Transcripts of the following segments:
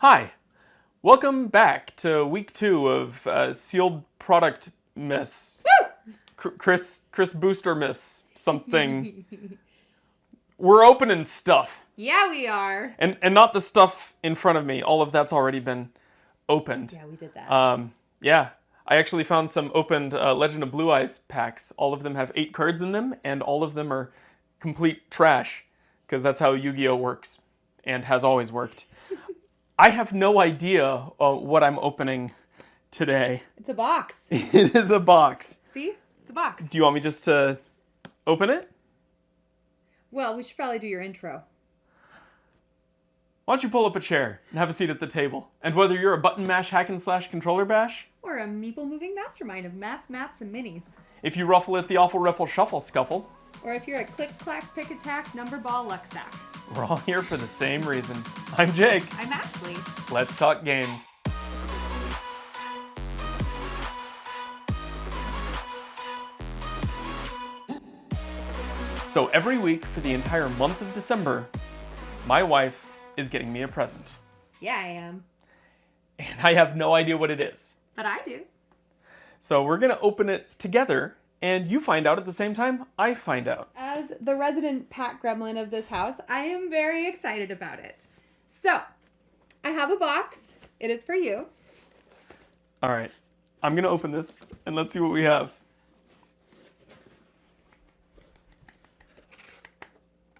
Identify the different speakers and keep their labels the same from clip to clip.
Speaker 1: Hi, welcome back to week 2 of sealed product miss. Chris Booster miss something. We're opening stuff.
Speaker 2: Yeah, we are.
Speaker 1: And not the stuff in front of me. All of that's already been opened.
Speaker 2: Yeah, we did that.
Speaker 1: Yeah, I actually found some opened Legend of Blue Eyes packs. All of them have 8 cards in them, and all of them are complete trash, because that's how Yu-Gi-Oh works, and has always worked. I have no idea what I'm opening today.
Speaker 2: It's a box.
Speaker 1: It is a box.
Speaker 2: See? It's a box.
Speaker 1: Do you want me just to open it?
Speaker 2: Well, we should probably do your intro.
Speaker 1: Why don't you pull up a chair and have a seat at the table? And whether you're a button mash hack and slash controller bash,
Speaker 2: Or a meeple moving mastermind of mats, and minis.
Speaker 1: if you ruffle at the awful riffle shuffle scuffle,
Speaker 2: Or if you're a click, clack, pick, attack, number ball, luck sack.
Speaker 1: we're all here for the same reason. I'm Jake.
Speaker 2: I'm Ashley.
Speaker 1: Let's talk games. So every week for the entire month of December, my wife is getting me a present.
Speaker 2: Yeah, I am.
Speaker 1: And I have no idea what it is.
Speaker 2: But I do.
Speaker 1: So we're going to open it together, and you find out at the same time I find out.
Speaker 2: As the resident Pat Gremlin of this house, I am very excited about it. So, I have a box. It is for you.
Speaker 1: All right, I'm going to open this, and let's see what we have.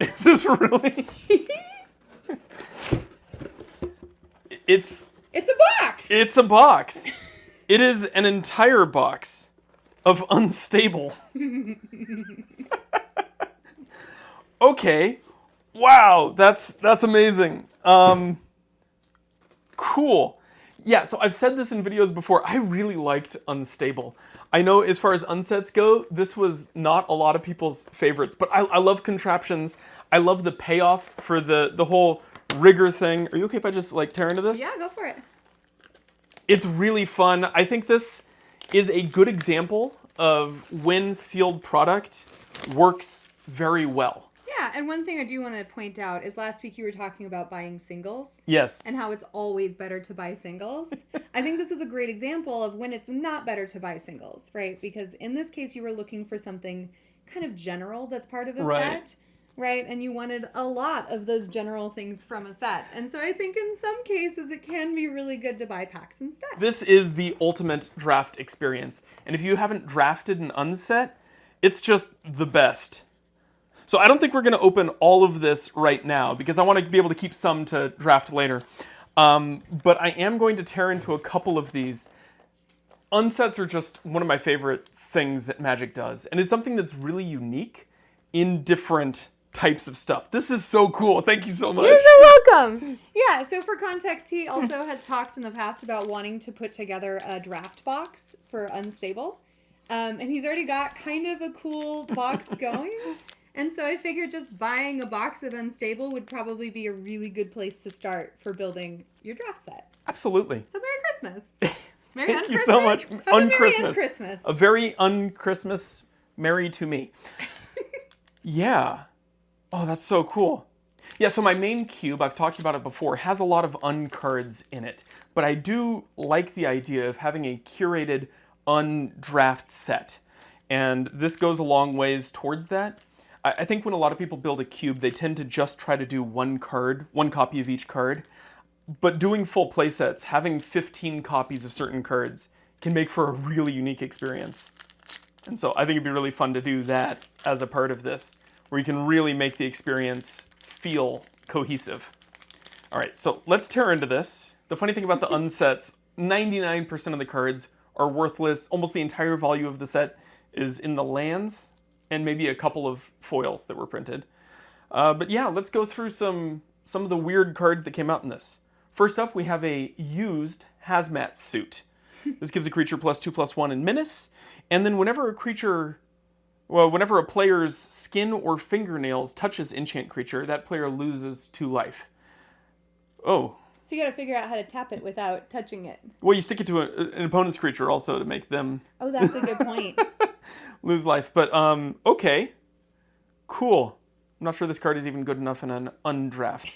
Speaker 1: Is this really? It's
Speaker 2: It's a box!
Speaker 1: It's a box. It is an entire box of unstable. Okay. Wow, that's amazing. Cool. Yeah, so I've said this in videos before. I really liked Unstable. I know as far as unsets go, this was not a lot of people's favorites, but I love contraptions. I love the payoff for the whole rigger thing. Are you okay if I just tear into this?
Speaker 2: Yeah, go for it.
Speaker 1: It's really fun. I think this is a good example of when sealed product works very well.
Speaker 2: Yeah, and one thing I do want to point out is last week you were talking about buying singles.
Speaker 1: Yes.
Speaker 2: And how it's always better to buy singles. I think this is a great example of when it's not better to buy singles, right? Because in this case, you were looking for something kind of general that's part of a set, right? And you wanted a lot of those general things from a set. And so I think in some cases, it can be really good to buy packs instead.
Speaker 1: This is the ultimate draft experience. And if you haven't drafted an unset, it's just the best. So I don't think we're going to open all of this right now because I want to be able to keep some to draft later. But I am going to tear into a couple of these. Unsets are just one of my favorite things that Magic does. And it's something that's really unique in different types of stuff. This is so cool. Thank you so much.
Speaker 2: You're so welcome. Yeah, so for context, he also has talked in the past about wanting to put together a draft box for Unstable. And he's already got kind of a cool box going. And so I figured just buying a box of Unstable would probably be a really good place to start for building your draft set.
Speaker 1: Absolutely.
Speaker 2: So Merry Christmas. Merry
Speaker 1: Thank you so much.
Speaker 2: Un-Christmas. Christmas.
Speaker 1: A very un-Christmas Merry to me. Yeah. Oh, that's so cool. Yeah, so my main cube, I've talked about it before, has a lot of uncards in it. But I do like the idea of having a curated undraft set. And this goes a long ways towards that. I think when a lot of people build a cube, they tend to just try to do one copy of each card. But doing full playsets, having 15 copies of certain cards can make for a really unique experience. And so I think it'd be really fun to do that as a part of this, where you can really make the experience feel cohesive. All right, so let's tear into this. The funny thing about the unsets, 99% of the cards are worthless. Almost the entire value of the set is in the lands and maybe a couple of foils that were printed. But yeah, let's go through some of the weird cards that came out in this. First up, we have a used hazmat suit. This gives a creature +2/+1 in menace, and then whenever a player's skin or fingernails touches enchant creature, that player loses 2 life. Oh.
Speaker 2: So you gotta figure out how to tap it without touching it.
Speaker 1: Well, you stick it to an opponent's creature also to make them...
Speaker 2: Oh, that's a good point.
Speaker 1: lose life. But, okay. Cool. I'm not sure this card is even good enough in an undraft.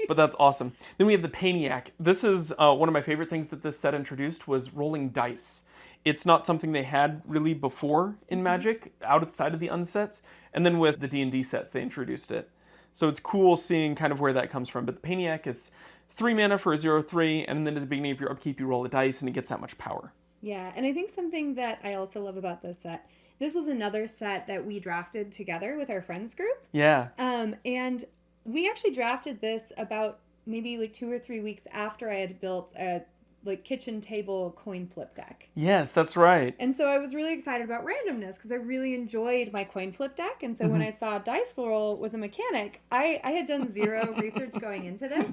Speaker 1: But that's awesome. Then we have the Paniac. This is one of my favorite things that this set introduced was rolling dice. It's not something they had really before in Magic, outside of the unsets. And then with the D&D sets, they introduced it. So it's cool seeing kind of where that comes from. But the Paniac is 3 mana for a 0/3, and then at the beginning of your upkeep, you roll a dice, and it gets that much power.
Speaker 2: Yeah, and I think something that I also love about this set, this was another set that we drafted together with our friends group.
Speaker 1: Yeah.
Speaker 2: And we actually drafted this about maybe like 2 or 3 weeks after I had built a like kitchen table coin flip deck.
Speaker 1: Yes, that's right.
Speaker 2: And so I was really excited about randomness because I really enjoyed my coin flip deck. And so when I saw dice roll was a mechanic, I had done zero research going into this.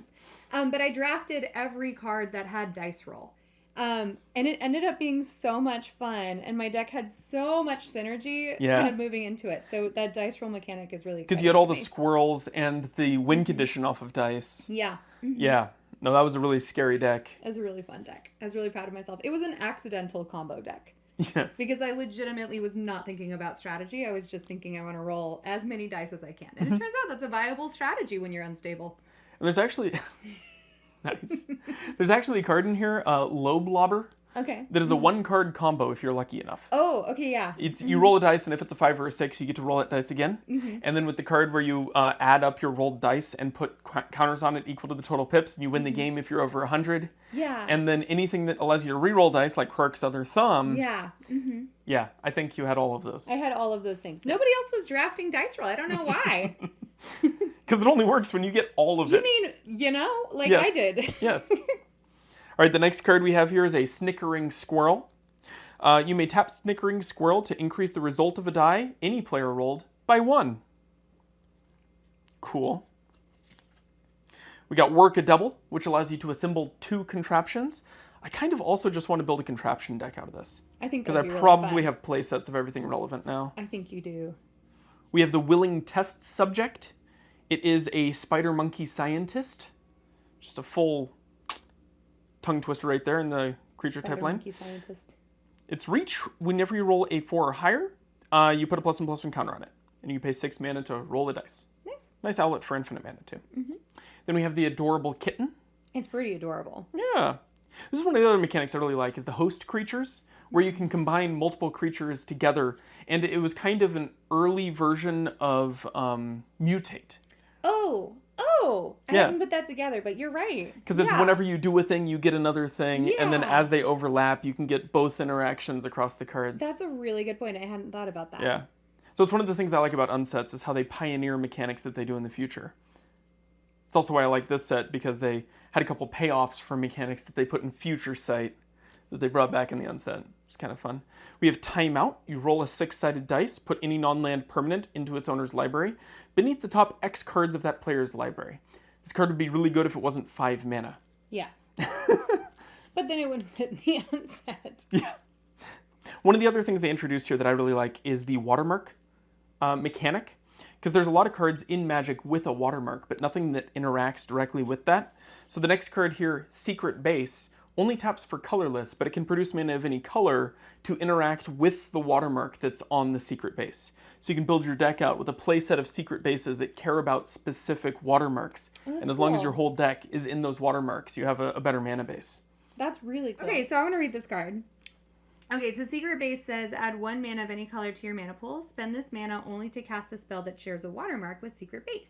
Speaker 2: But I drafted every card that had dice roll. And it ended up being so much fun, and my deck had so much synergy kind of moving into it. So that dice roll mechanic is really exciting.
Speaker 1: Because you had all the squirrels and the win condition off of dice.
Speaker 2: Yeah.
Speaker 1: Yeah. No, that was a really scary deck.
Speaker 2: It was a really fun deck. I was really proud of myself. It was an accidental combo deck.
Speaker 1: Yes.
Speaker 2: Because I legitimately was not thinking about strategy. I was just thinking I want to roll as many dice as I can. And it turns out that's a viable strategy when you're unstable.
Speaker 1: And there's actually... Nice. There's actually a card in here, Lobe Lobber.
Speaker 2: Okay.
Speaker 1: That is a 1-card combo if you're lucky enough.
Speaker 2: Oh, okay, yeah.
Speaker 1: It's you roll a dice, and if it's a 5 or a 6, you get to roll that dice again. And then with the card where you add up your rolled dice and put counters on it equal to the total pips, and you win the game if you're over 100.
Speaker 2: Yeah.
Speaker 1: And then anything that allows you to re-roll dice, like Krark's Other Thumb.
Speaker 2: Yeah.
Speaker 1: Yeah, I think you had all of those.
Speaker 2: I had all of those things. Nobody else was drafting dice roll. I don't know why.
Speaker 1: Because it only works when you get all of it.
Speaker 2: You mean, you know, like
Speaker 1: Yes.
Speaker 2: I did.
Speaker 1: Yes. All right, the next card we have here is a Snickering Squirrel. You may tap Snickering Squirrel to increase the result of a die any player rolled by 1. Cool. We got Work a Double, which allows you to assemble 2 contraptions. I kind of also just want to build a contraption deck out of this.
Speaker 2: I think
Speaker 1: because
Speaker 2: that'd
Speaker 1: I
Speaker 2: be
Speaker 1: probably
Speaker 2: really fun.
Speaker 1: have play sets of everything relevant now.
Speaker 2: I think you do.
Speaker 1: We have the Willing Test Subject. It is a spider monkey scientist. Just a full tongue twister right there in the creature type line.
Speaker 2: Monkey scientist.
Speaker 1: Its reach, whenever you roll a 4 or higher, you put a +1/+1 counter on it. And you pay 6 mana to roll the dice.
Speaker 2: Nice.
Speaker 1: Nice outlet for infinite mana, too. Then we have the Adorable Kitten.
Speaker 2: It's pretty adorable.
Speaker 1: Yeah. This is one of the other mechanics I really like, is the host creatures, where you can combine multiple creatures together. And it was kind of an early version of Mutate.
Speaker 2: Oh, I
Speaker 1: Yeah.
Speaker 2: hadn't put that together, but you're right.
Speaker 1: Because it's whenever you do a thing, you get another thing, and then
Speaker 2: Yeah.
Speaker 1: as they overlap, you can get both interactions across the cards.
Speaker 2: That's a really good point. I hadn't thought about that.
Speaker 1: Yeah. So it's one of the things I like about unsets is how they pioneer mechanics that they do in the future. It's also why I like this set, because they had a couple payoffs for mechanics that they put in Future Sight that they brought back in the unset. It's kind of fun. We have Timeout. You roll a 6-sided dice, put any non-land permanent into its owner's library, beneath the top X cards of that player's library. This card would be really good if it wasn't 5 mana.
Speaker 2: Yeah. But then it wouldn't fit in the unset.
Speaker 1: Yeah. One of the other things they introduced here that I really like is the watermark mechanic. Because there's a lot of cards in Magic with a watermark, but nothing that interacts directly with that. So the next card here, Secret Base, only taps for colorless, but it can produce mana of any color to interact with the watermark that's on the secret base. So you can build your deck out with a play set of secret bases that care about specific watermarks. And as long as
Speaker 2: cool.
Speaker 1: your whole deck is in those watermarks, you have a better mana base.
Speaker 2: That's really cool. Okay, so I want to read this card. Okay, so Secret Base says, add 1 mana of any color to your mana pool. Spend this mana only to cast a spell that shares a watermark with Secret Base.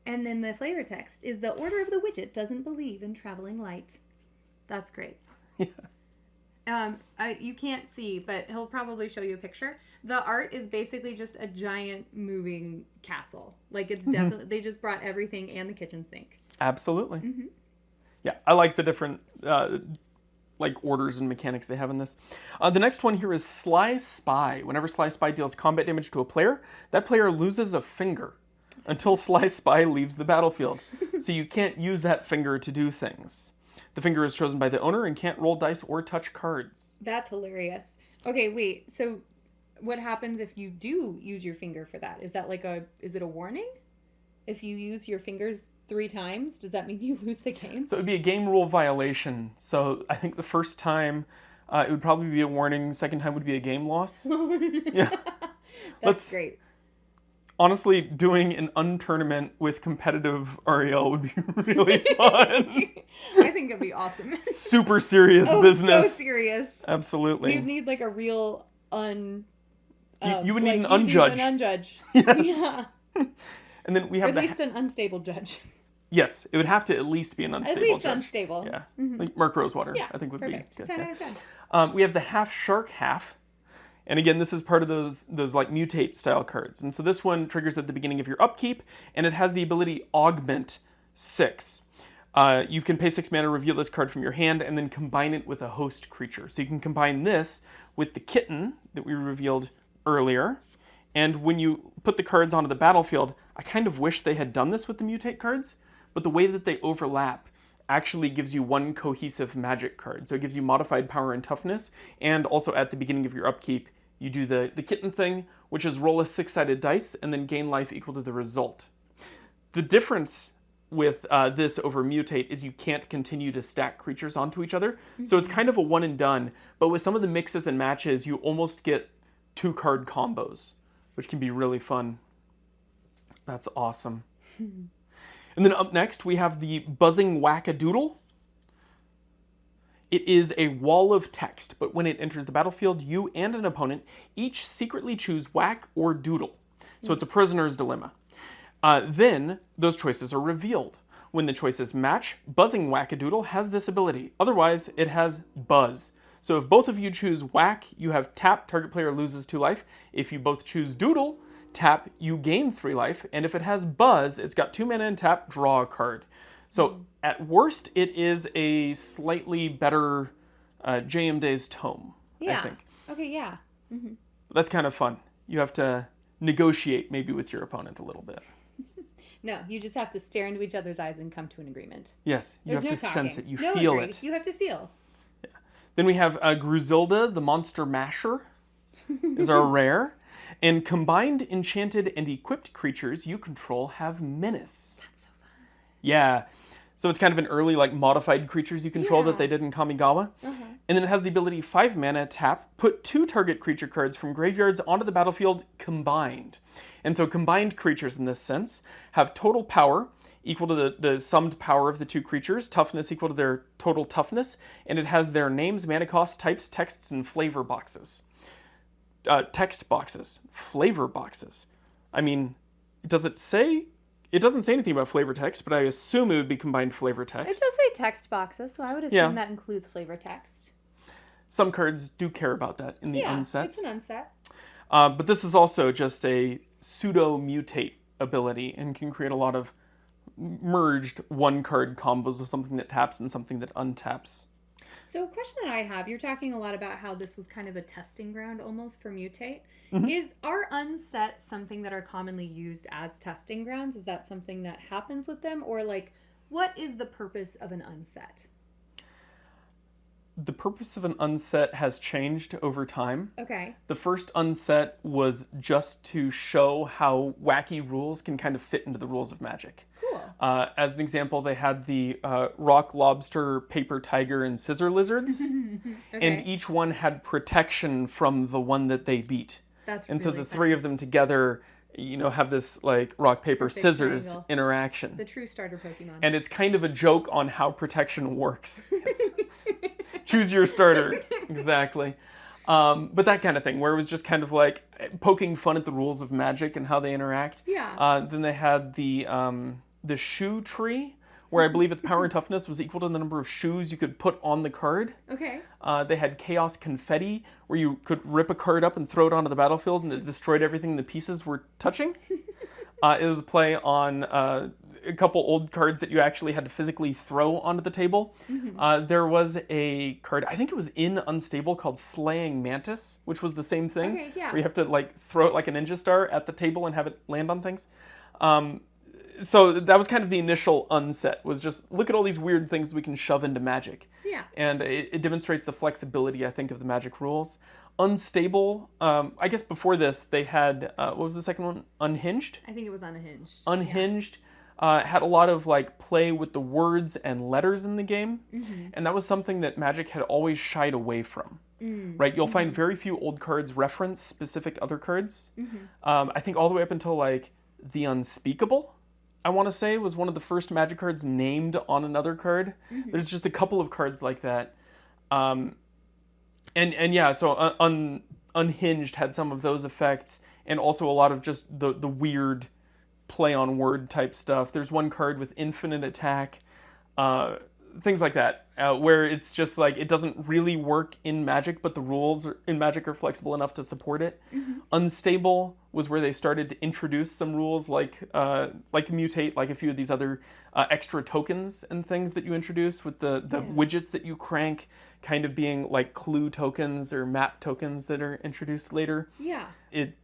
Speaker 2: And then the flavor text is, the Order of the Widget doesn't believe in traveling light. That's great.
Speaker 1: Yeah.
Speaker 2: You can't see, but he'll probably show you a picture. The art is basically just a giant moving castle. Like, it's definitely, they just brought everything and the kitchen sink.
Speaker 1: Absolutely. Yeah, I like the different orders and mechanics they have in this. The next one here is Sly Spy. Whenever Sly Spy deals combat damage to a player, that player loses a finger until Sly Spy leaves the battlefield. So you can't use that finger to do things. The finger is chosen by the owner and can't roll dice or touch cards.
Speaker 2: That's hilarious. Okay, wait. So what happens if you do use your finger for that? Is that is it a warning? If you use your fingers 3 times, does that mean you lose the game?
Speaker 1: So it would be a game rule violation. So I think the first time it would probably be a warning. Second time would be a game loss. Yeah.
Speaker 2: That's great.
Speaker 1: Honestly, doing an untournament with competitive Ariel would be really fun.
Speaker 2: I think it'd be awesome.
Speaker 1: Super serious
Speaker 2: Oh,
Speaker 1: business.
Speaker 2: so serious.
Speaker 1: Absolutely.
Speaker 2: You'd need like a real
Speaker 1: You would need an
Speaker 2: you'd
Speaker 1: unjudge.
Speaker 2: Need an unjudge.
Speaker 1: Yes.
Speaker 2: Yeah.
Speaker 1: And then we
Speaker 2: Or
Speaker 1: have
Speaker 2: at least an unstable judge.
Speaker 1: Yes, it would have to at least be an unstable
Speaker 2: At least
Speaker 1: judge.
Speaker 2: unstable.
Speaker 1: Yeah.
Speaker 2: Mm-hmm.
Speaker 1: Like Mark Rosewater,
Speaker 2: Yeah,
Speaker 1: I think would
Speaker 2: perfect.
Speaker 1: be good.
Speaker 2: 10
Speaker 1: Yeah.
Speaker 2: out of 10.
Speaker 1: We have the half shark half. And again, this is part of those like mutate style cards. And so this one triggers at the beginning of your upkeep, and it has the ability Augment 6. You can pay 6 mana, reveal this card from your hand, and then combine it with a host creature. So you can combine this with the kitten that we revealed earlier. And when you put the cards onto the battlefield, I kind of wish they had done this with the mutate cards, but the way that they overlap actually gives you one cohesive magic card. So it gives you modified power and toughness, and also at the beginning of your upkeep, you do the kitten thing, which is roll a 6-sided dice and then gain life equal to the result. The difference with this over mutate is you can't continue to stack creatures onto each other. Mm-hmm. So it's kind of a one and done, but with some of the mixes and matches, you almost get 2-card combos, which can be really fun. That's awesome. And then up next, we have the Buzzing Whack-a-Doodle. It is a wall of text, but when it enters the battlefield, you and an opponent each secretly choose whack or doodle. So it's a prisoner's dilemma. Then those choices are revealed. When the choices match, Buzzing Whack-a-Doodle has this ability. Otherwise, it has Buzz. So if both of you choose whack, you have tap, target player loses 2 life. If you both choose doodle, tap, you gain 3 life. And if it has Buzz, it's got 2 mana and tap, draw a card. So at worst, it is a slightly better J.M. Day's Tome, I think.
Speaker 2: Okay, yeah. Mm-hmm.
Speaker 1: That's kind of fun. You have to negotiate maybe with your opponent a little bit.
Speaker 2: No, you just have to stare into each other's eyes and come to an agreement.
Speaker 1: Yes, you
Speaker 2: There's
Speaker 1: have
Speaker 2: no
Speaker 1: to
Speaker 2: talking.
Speaker 1: sense it. You
Speaker 2: no
Speaker 1: feel
Speaker 2: agreed.
Speaker 1: it.
Speaker 2: You have to feel.
Speaker 1: Yeah. Then we have Gruzilda, the Monster Masher, is our rare. And combined, enchanted, and equipped creatures you control have menace.
Speaker 2: That's so fun.
Speaker 1: Yeah. So it's kind of an early, like, modified creatures you control that
Speaker 2: Yeah.
Speaker 1: they did in Kamigawa.
Speaker 2: Uh-huh.
Speaker 1: And then it has the ability 5 mana, tap, put 2 target creature cards from graveyards onto the battlefield combined. And so combined creatures in this sense have total power equal to the summed power of the 2 creatures, toughness equal to their total toughness, and it has their names, mana cost, types, texts, and flavor boxes. Text boxes. Flavor boxes. I mean, does it say... It doesn't say anything about flavor text, but I assume it would be combined flavor text.
Speaker 2: It does say text boxes, so I would assume that includes flavor text.
Speaker 1: Some cards do care about that in the unsets.
Speaker 2: It's an unset.
Speaker 1: But this is also just a pseudo-mutate ability and can create a lot of merged one-card combos with something that taps and something that untaps.
Speaker 2: So a question that I have, you're talking a lot about how this was kind of a testing ground almost for Mutate.
Speaker 1: Mm-hmm.
Speaker 2: Is our unsets something that are commonly used as testing grounds? Is that something that happens with them? Or like, what is the purpose of an unset?
Speaker 1: The purpose of an unset has changed over time.
Speaker 2: Okay.
Speaker 1: The first unset was just to show how wacky rules can kind of fit into the rules of Magic.
Speaker 2: Cool.
Speaker 1: As an example, they had the rock lobster, paper tiger, and scissor lizards.
Speaker 2: Okay.
Speaker 1: And each one had protection from the one that they beat.
Speaker 2: That's
Speaker 1: And so
Speaker 2: really
Speaker 1: the
Speaker 2: fun.
Speaker 1: 3 of them together, have this like rock, paper,
Speaker 2: Perfect
Speaker 1: scissors
Speaker 2: triangle.
Speaker 1: interaction.
Speaker 2: The true starter Pokemon.
Speaker 1: And it's kind of a joke on how protection works. Yes. Choose your starter. Exactly. But that kind of thing, where it was just kind of like poking fun at the rules of Magic and how they interact.
Speaker 2: Yeah.
Speaker 1: Then they had the shoe tree, where I believe its power and toughness was equal to the number of shoes you could put on the card.
Speaker 2: Okay.
Speaker 1: They had Chaos Confetti, where you could rip a card up and throw it onto the battlefield, and it destroyed everything the pieces were touching. It was a play on a couple old cards that you actually had to physically throw onto the table. Mm-hmm. There was a card, I think it was in Unstable, called Slaying Mantis, which was the same thing.
Speaker 2: Okay, yeah.
Speaker 1: Where you have to like throw it like a ninja star at the table and have it land on things. So that was kind of the initial unset, was just look at all these weird things we can shove into Magic.
Speaker 2: Yeah.
Speaker 1: And it demonstrates the flexibility, I think, of the Magic rules. Unstable, I guess before this they had, what was the second one? Unhinged?
Speaker 2: I think it was Unhinged.
Speaker 1: Unhinged had a lot of like play with the words and letters in the game, and that was something that Magic had always shied away from. Right, you'll find very few old cards reference specific other cards. I think all the way up until like the Unspeakable, I want to say, was one of the first Magic cards named on another card. There's just a couple of cards like that, and yeah, so Unhinged had some of those effects, and also a lot of just the weird play on word type stuff. There's one card with infinite attack, things like that, where it's just like it doesn't really work in Magic, but the rules in Magic are flexible enough to support it. Unstable was where they started to introduce some rules like mutate, like a few of these other extra tokens and things that you introduce with the widgets that you crank, kind of being like clue tokens or map tokens that are introduced later.
Speaker 2: Yeah.
Speaker 1: It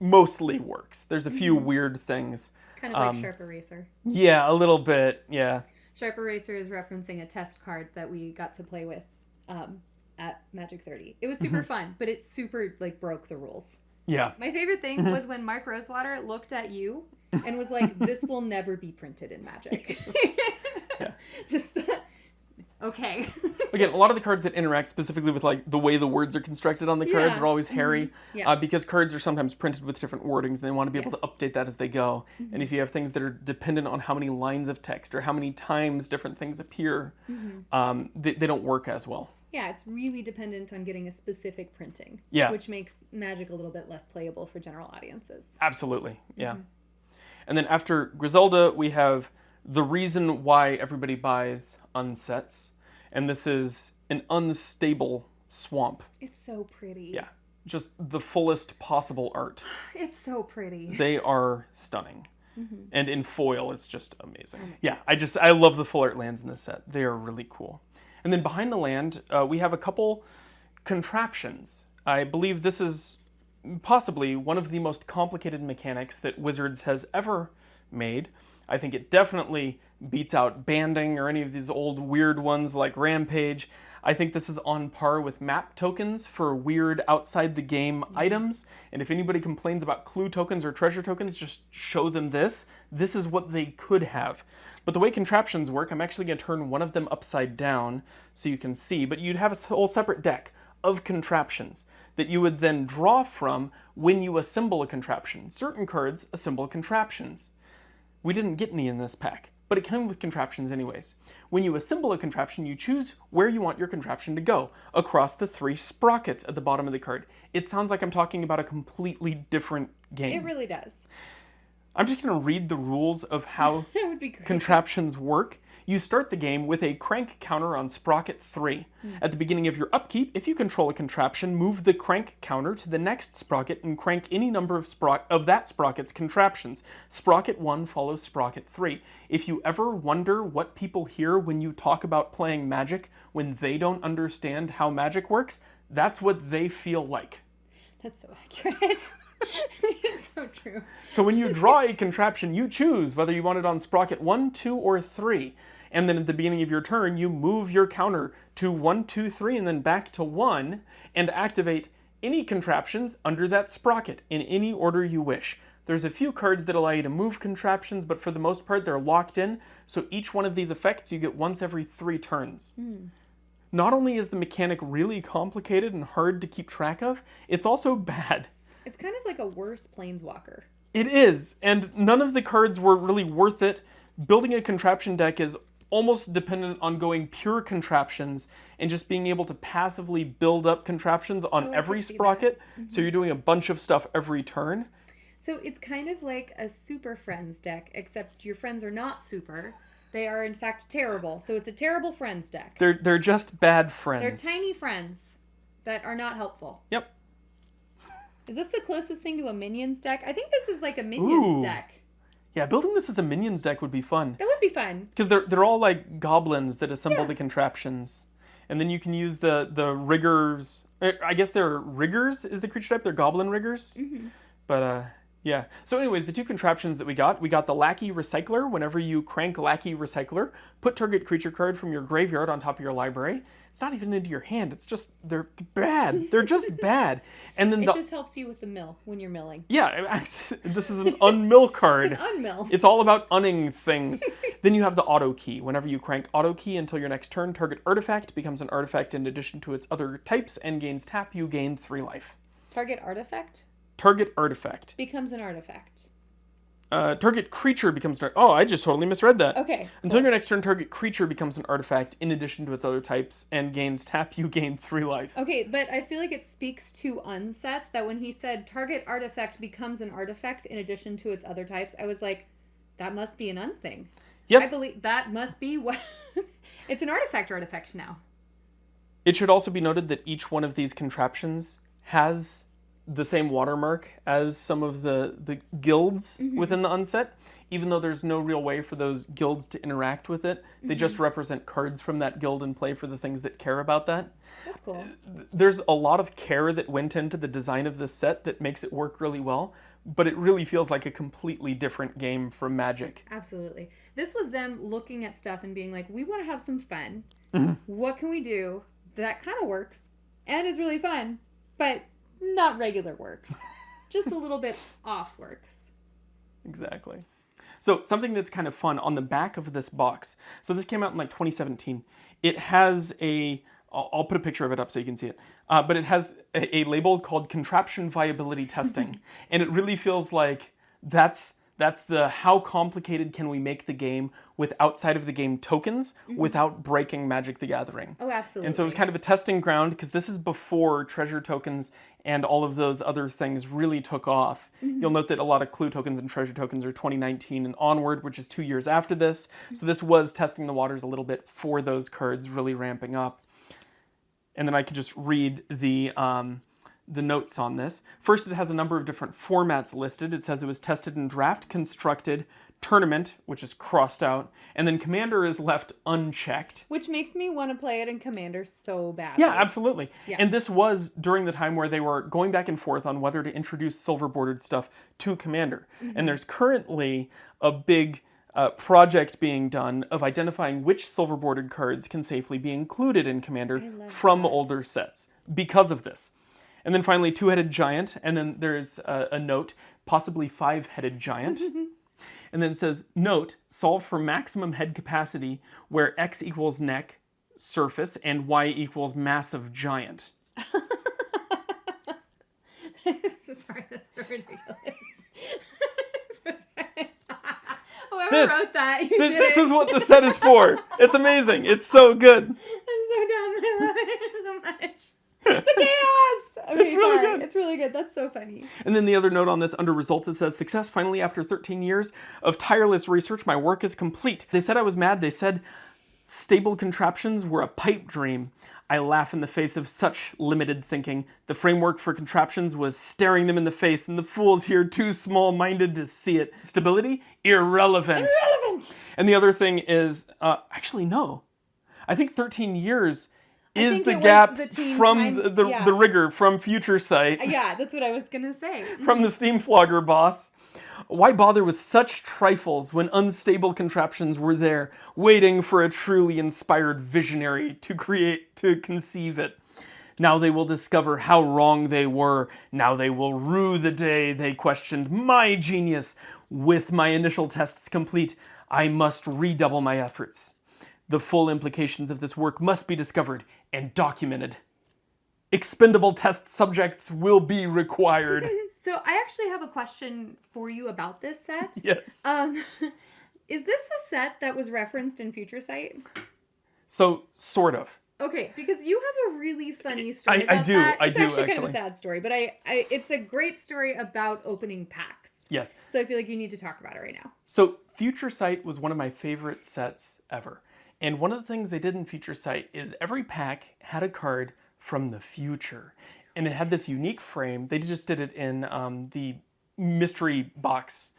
Speaker 1: mostly works. There's a few weird things.
Speaker 2: Kind of like Sharp Eraser.
Speaker 1: Yeah, a little bit, yeah.
Speaker 2: Sharp Eraser is referencing a test card that we got to play with at Magic 30. It was super fun, but it super like broke the rules.
Speaker 1: Yeah.
Speaker 2: My favorite thing was when Mark Rosewater looked at you and was like, "This will never be printed in Magic."
Speaker 1: Yeah.
Speaker 2: Just okay.
Speaker 1: Again, a lot of the cards that interact specifically with like the way the words are constructed on the cards are always hairy, because cards are sometimes printed with different wordings, and they want to be able to update that as they go. And if you have things that are dependent on how many lines of text or how many times different things appear, they don't work as well.
Speaker 2: Yeah, it's really dependent on getting a specific printing, which makes Magic a little bit less playable for general audiences.
Speaker 1: Absolutely, yeah. And then after Griselda, we have the reason why everybody buys unsets, and this is an unstable swamp.
Speaker 2: It's so pretty.
Speaker 1: Yeah, just the fullest possible art.
Speaker 2: It's so pretty.
Speaker 1: They are stunning. And in foil, it's just amazing. Yeah, I love the full art lands in this set. They are really cool. And then behind the land, we have a couple contraptions. I believe this is possibly one of the most complicated mechanics that Wizards has ever made. I think it definitely beats out banding or any of these old weird ones like Rampage. I think this is on par with map tokens for weird outside the game items. And if anybody complains about clue tokens or treasure tokens, just show them this. This is what they could have. But the way contraptions work, I'm actually going to turn one of them upside down so you can see. But you'd have a whole separate deck of contraptions that you would then draw from when you assemble a contraption. Certain cards assemble contraptions. We didn't get any in this pack, but it came with contraptions anyways. When you assemble a contraption, you choose where you want your contraption to go, across the 3 sprockets at the bottom of the card. It sounds like I'm talking about a completely different game.
Speaker 2: It really does.
Speaker 1: I'm just going to read the rules of how contraptions work. You start the game with a crank counter on sprocket 3. At the beginning of your upkeep, if you control a contraption, move the crank counter to the next sprocket and crank any number of that sprocket's contraptions. Sprocket 1 follows sprocket 3. If you ever wonder what people hear when you talk about playing Magic when they don't understand how Magic works, that's what they feel like.
Speaker 2: That's so accurate. It's so true.
Speaker 1: So when you draw a contraption, you choose whether you want it on sprocket 1, 2, or 3. And then at the beginning of your turn, you move your counter to 1, 2, 3, and then back to 1, and activate any contraptions under that sprocket in any order you wish. There's a few cards that allow you to move contraptions, but for the most part, they're locked in. So each one of these effects you get once every 3 turns. Not only is the mechanic really complicated and hard to keep track of, it's also bad.
Speaker 2: It's kind of like a worse Planeswalker.
Speaker 1: It is, and none of the cards were really worth it. Building a contraption deck is almost dependent on going pure contraptions and just being able to passively build up contraptions on every sprocket. So you're doing a bunch of stuff every turn.
Speaker 2: So it's kind of like a Super Friends deck, except your friends are not super. They are, in fact, terrible. So it's a terrible Friends deck.
Speaker 1: They're just bad friends.
Speaker 2: They're tiny friends that are not helpful.
Speaker 1: Yep.
Speaker 2: Is this the closest thing to a Minions deck? I think this is like a Minions deck.
Speaker 1: Yeah, building this as a Minions deck would be fun.
Speaker 2: That would be fun.
Speaker 1: Because they're all like goblins that assemble the contraptions. And then you can use the riggers. I guess they're riggers is the creature type. They're goblin riggers. But Yeah. So anyways, the two contraptions that we got the Lackey Recycler. Whenever you crank Lackey Recycler, put target creature card from your graveyard on top of your library. It's not even into your hand. It's just, they're bad. They're just bad. And then
Speaker 2: It just helps you with the mill when you're milling.
Speaker 1: Yeah, this is an unmill card.
Speaker 2: It's an unmill.
Speaker 1: It's all about unning things. Then you have the auto key. Whenever you crank auto key until your next turn, target artifact becomes an artifact in addition to its other types and gains tap. You gain 3 life.
Speaker 2: Target artifact?
Speaker 1: Target artifact.
Speaker 2: Becomes an artifact.
Speaker 1: Target creature becomes an... Oh, I just totally misread that.
Speaker 2: Okay.
Speaker 1: Until your next turn, target creature becomes an artifact in addition to its other types and gains tap. You gain 3 life.
Speaker 2: Okay, but I feel like it speaks to unsets that when he said target artifact becomes an artifact in addition to its other types, I was like, that must be an unthing.
Speaker 1: Yep.
Speaker 2: I believe that must be what... It's an artifact now.
Speaker 1: It should also be noted that each one of these contraptions has the same watermark as some of the guilds within the unset, even though there's no real way for those guilds to interact with it. They just represent cards from that guild and play for the things that care about that.
Speaker 2: That's cool.
Speaker 1: There's a lot of care that went into the design of this set that makes it work really well, but it really feels like a completely different game from Magic.
Speaker 2: Absolutely. This was them looking at stuff and being like, we want to have some fun. What can we do that kind of works and is really fun, but not regular works. Just a little bit off works.
Speaker 1: Exactly. So something that's kind of fun on the back of this box. So this came out in like 2017. It has I'll put a picture of it up so you can see it. But it has a label called Contraption Viability Testing. And it really feels like that's the how complicated can we make the game with outside of the game tokens without breaking Magic the Gathering.
Speaker 2: Oh, absolutely.
Speaker 1: And so it was kind of a testing ground because this is before treasure tokens and all of those other things really took off. You'll note that a lot of clue tokens and treasure tokens are 2019 and onward, which is 2 years after this. So this was testing the waters a little bit for those cards really ramping up. And then I could just read the notes on this. First, it has a number of different formats listed. It says it was tested in draft, constructed, tournament, which is crossed out, and then Commander is left unchecked.
Speaker 2: Which makes me want to play it in Commander so badly.
Speaker 1: Yeah, absolutely.
Speaker 2: Yeah.
Speaker 1: And this was during the time where they were going back and forth on whether to introduce silver-bordered stuff to Commander. And there's currently a big project being done of identifying which silver-bordered cards can safely be included in Commander from older sets because of this. And then finally, two-headed giant, and then there's a note, possibly five-headed giant. And then it says, note, solve for maximum head capacity where X equals neck, surface, and Y equals massive giant.
Speaker 2: Sorry, that's so ridiculous. Whoever wrote that,
Speaker 1: this is what the set is for. It's amazing. It's so good.
Speaker 2: I'm so dumb. I love it so much. The chaos! Okay,
Speaker 1: It's really good.
Speaker 2: It's really good. That's so funny.
Speaker 1: And then the other note on this, under results, it says, success finally after 13 years of tireless research, my work is complete. They said I was mad. They said stable contraptions were a pipe dream. I laugh in the face of such limited thinking. The framework for contraptions was staring them in the face, and the fools here too small-minded to see it. Stability? Irrelevant.
Speaker 2: Irrelevant!
Speaker 1: And the other thing is, actually, no. I think 13 years is the gap from the rigger from Future Sight.
Speaker 2: Yeah, that's what I was going to say.
Speaker 1: From the Steam Flogger boss. Why bother with such trifles when unstable contraptions were there, waiting for a truly inspired visionary to conceive it? Now they will discover how wrong they were. Now they will rue the day they questioned my genius. With my initial tests complete, I must redouble my efforts. The full implications of this work must be discovered and documented. Expendable test subjects will be required.
Speaker 2: So I actually have a question for you about this set.
Speaker 1: Yes.
Speaker 2: Is this the set that was referenced in Future Sight?
Speaker 1: So, sort of.
Speaker 2: Okay, because you have a really funny story
Speaker 1: I
Speaker 2: about
Speaker 1: do,
Speaker 2: that.
Speaker 1: I
Speaker 2: It's
Speaker 1: do,
Speaker 2: actually kind of a
Speaker 1: actually.
Speaker 2: sad story, but it's a great story about opening packs.
Speaker 1: Yes.
Speaker 2: So I feel like you need to talk about it right now.
Speaker 1: So, Future Sight was one of my favorite sets ever. And one of the things they did in Future Sight is every pack had a card from the future. And it had this unique frame. They just did it in the Mystery Box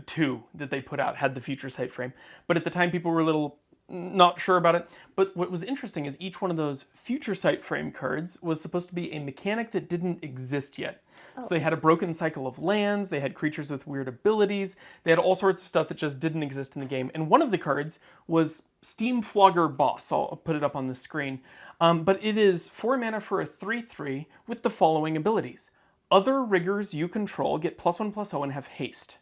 Speaker 1: 2 that they put out, had the Future Sight frame. But at the time, people were a little not sure about it. But what was interesting is each one of those Future Sight frame cards was supposed to be a mechanic that didn't exist yet. So they had a broken cycle of lands, they had creatures with weird abilities, they had all sorts of stuff that just didn't exist in the game. And one of the cards was Steam Flogger Boss. I'll put it up on the screen. But it is 4 mana for a 3/3 with the following abilities. Other riggers you control get +1/+0 and have haste.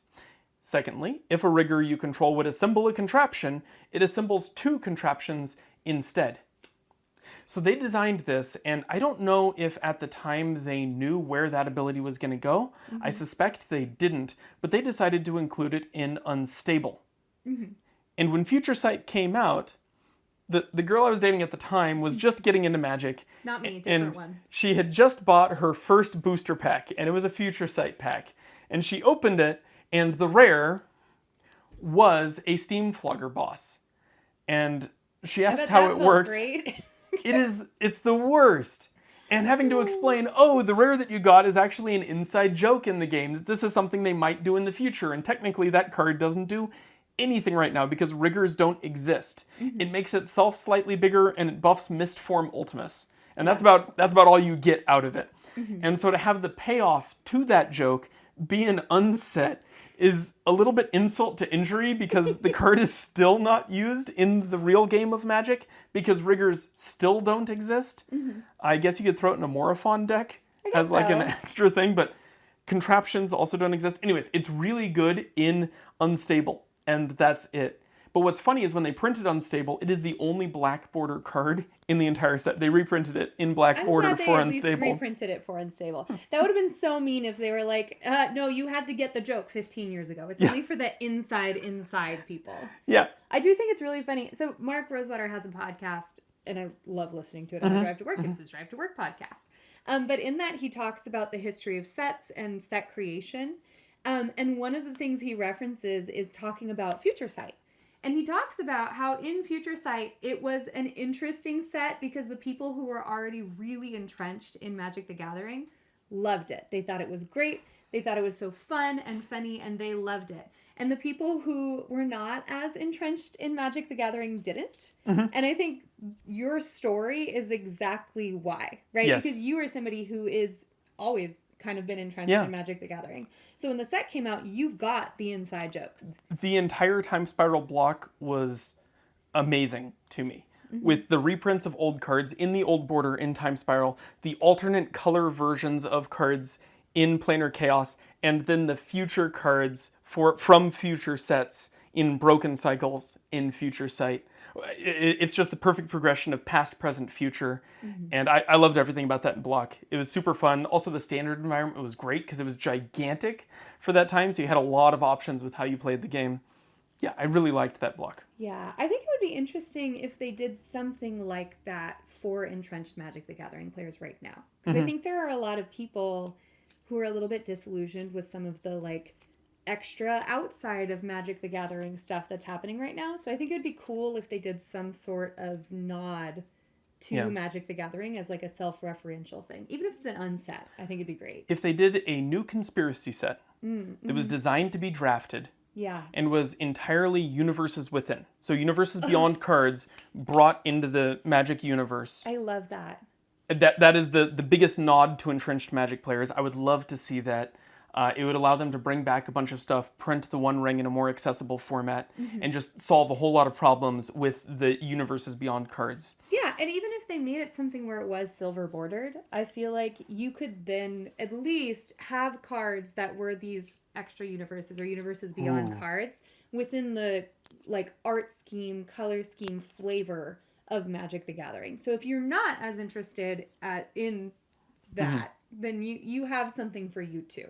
Speaker 1: Secondly, if a rigger you control would assemble a contraption, it assembles 2 contraptions instead. So they designed this, and I don't know if at the time they knew where that ability was going to go. I suspect they didn't, but they decided to include it in Unstable. And when Future Sight came out, the girl I was dating at the time was just getting into Magic.
Speaker 2: Not me, different
Speaker 1: and
Speaker 2: one.
Speaker 1: She had just bought her first booster pack, and it was a Future Sight pack. And she opened it, and the rare was a Steam Flogger Boss. And she asked how it worked.
Speaker 2: Great.
Speaker 1: It's the worst. And having to explain, the rare that you got is actually an inside joke in the game, that this is something they might do in the future. And technically that card doesn't do anything right now because riggers don't exist. It makes itself slightly bigger and it buffs Mistform Ultimus. And that's about all you get out of it. And so to have the payoff to that joke be an unset is a little bit insult to injury because the card is still not used in the real game of Magic because riggers still don't exist. I guess you could throw it in a Morophon deck as like an extra thing, but contraptions also don't exist. Anyways, it's really good in Unstable, and that's it. But what's funny is when they printed Unstable, it is the only black border card in the entire set. They reprinted it in black border for Unstable.
Speaker 2: I'm glad they at least reprinted it for Unstable. That would have been so mean if they were like, no, you had to get the joke 15 years ago. It's only for the inside people.
Speaker 1: Yeah.
Speaker 2: I do think it's really funny. So Mark Rosewater has a podcast, and I love listening to it on the Drive to Work. It's his Drive to Work podcast. But in that, he talks about the history of sets and set creation. And one of the things he references is talking about Future Sight. And he talks about how in Future Sight, it was an interesting set because the people who were already really entrenched in Magic the Gathering loved it. They thought it was great. They thought it was so fun and funny, and they loved it. And the people who were not as entrenched in Magic the Gathering didn't. And I think your story is exactly why, right?
Speaker 1: Yes.
Speaker 2: Because you are somebody who is always kind of been entrenched in Magic the Gathering. So when the set came out, you got the inside jokes.
Speaker 1: The entire Time Spiral block was amazing to me. With the reprints of old cards in the old border in Time Spiral, the alternate color versions of cards in Planar Chaos, and then the future cards from future sets in Broken Cycles in Future Sight. It's just the perfect progression of past, present, future. And I loved everything about that block. It was super fun. Also, the standard environment was great because it was gigantic for that time. So you had a lot of options with how you played the game. Yeah, I really liked that block.
Speaker 2: Yeah, I think it would be interesting if they did something like that for entrenched Magic the Gathering players right now. Because I think there are a lot of people who are a little bit disillusioned with some of the like extra outside of Magic the Gathering stuff that's happening right now. So I think it would be cool if they did some sort of nod to Magic the Gathering as like a self-referential thing. Even if it's an unset, I think it'd be great.
Speaker 1: If they did a new conspiracy set that was designed to be drafted and was entirely universes within. So universes beyond cards brought into the Magic universe.
Speaker 2: I love that.
Speaker 1: That is the biggest nod to entrenched Magic players. I would love to see that. It would allow them to bring back a bunch of stuff, print the One Ring in a more accessible format, and just solve a whole lot of problems with the universes beyond cards.
Speaker 2: Yeah, and even if they made it something where it was silver bordered, I feel like you could then at least have cards that were these extra universes or universes beyond cards within the like art scheme, color scheme, flavor of Magic the Gathering. So if you're not as interested in that, then you have something for you too.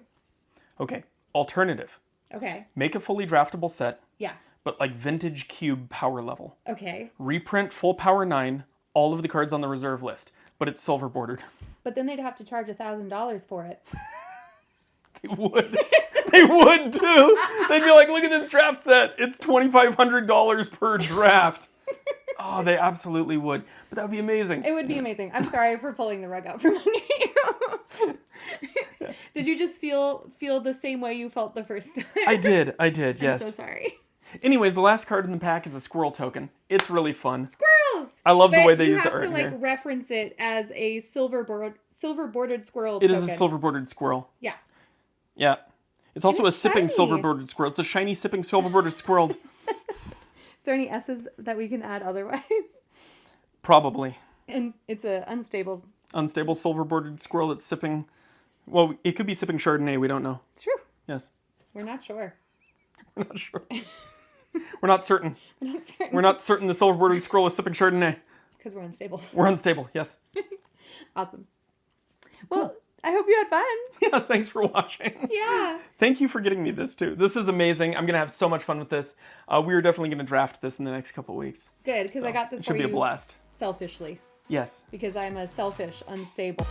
Speaker 1: Okay, alternative.
Speaker 2: Okay.
Speaker 1: Make a fully draftable set.
Speaker 2: Yeah.
Speaker 1: But like vintage cube power level.
Speaker 2: Okay.
Speaker 1: Reprint full power 9, all of the cards on the reserve list, but it's silver bordered.
Speaker 2: But then they'd have to charge $1,000 for it.
Speaker 1: They would. They would too. They'd be like, look at this draft set. It's $2,500 per draft. Oh, they absolutely would. But that would be amazing.
Speaker 2: It would be amazing. I'm sorry for pulling the rug out from under you. Did you just feel the same way you felt the first time?
Speaker 1: I did, yes.
Speaker 2: I'm so sorry.
Speaker 1: Anyways, the last card in the pack is a squirrel token. It's really fun.
Speaker 2: Squirrels!
Speaker 1: I love the
Speaker 2: But
Speaker 1: way they
Speaker 2: you
Speaker 1: use the
Speaker 2: have
Speaker 1: art
Speaker 2: to like
Speaker 1: here.
Speaker 2: reference it as a silver bordered squirrel
Speaker 1: It
Speaker 2: token.
Speaker 1: is a silver bordered squirrel.
Speaker 2: Yeah.
Speaker 1: Yeah. It's also
Speaker 2: it's
Speaker 1: a sipping
Speaker 2: shiny.
Speaker 1: silver bordered squirrel. It's a shiny sipping silver bordered squirrel.
Speaker 2: Is there any S's that we can add otherwise?
Speaker 1: Probably.
Speaker 2: And it's a unstable.
Speaker 1: Unstable silver bordered squirrel that's sipping. Well, it could be sipping Chardonnay. We don't know.
Speaker 2: It's true.
Speaker 1: Yes.
Speaker 2: We're not sure.
Speaker 1: We're not sure. We're not certain.
Speaker 2: We're not certain.
Speaker 1: We're not certain the silver bordered squirrel is sipping Chardonnay.
Speaker 2: Because we're unstable.
Speaker 1: We're unstable. Yes.
Speaker 2: Awesome. Well, I hope you had fun.
Speaker 1: Yeah. Thanks for watching.
Speaker 2: Yeah.
Speaker 1: Thank you for getting me this too. This is amazing. I'm gonna have so much fun with this. We are definitely gonna draft this in the next couple weeks.
Speaker 2: Good, because I got this
Speaker 1: It
Speaker 2: for
Speaker 1: should be
Speaker 2: you
Speaker 1: a blast.
Speaker 2: selfishly.
Speaker 1: Yes.
Speaker 2: Because I'm a selfish, unstable.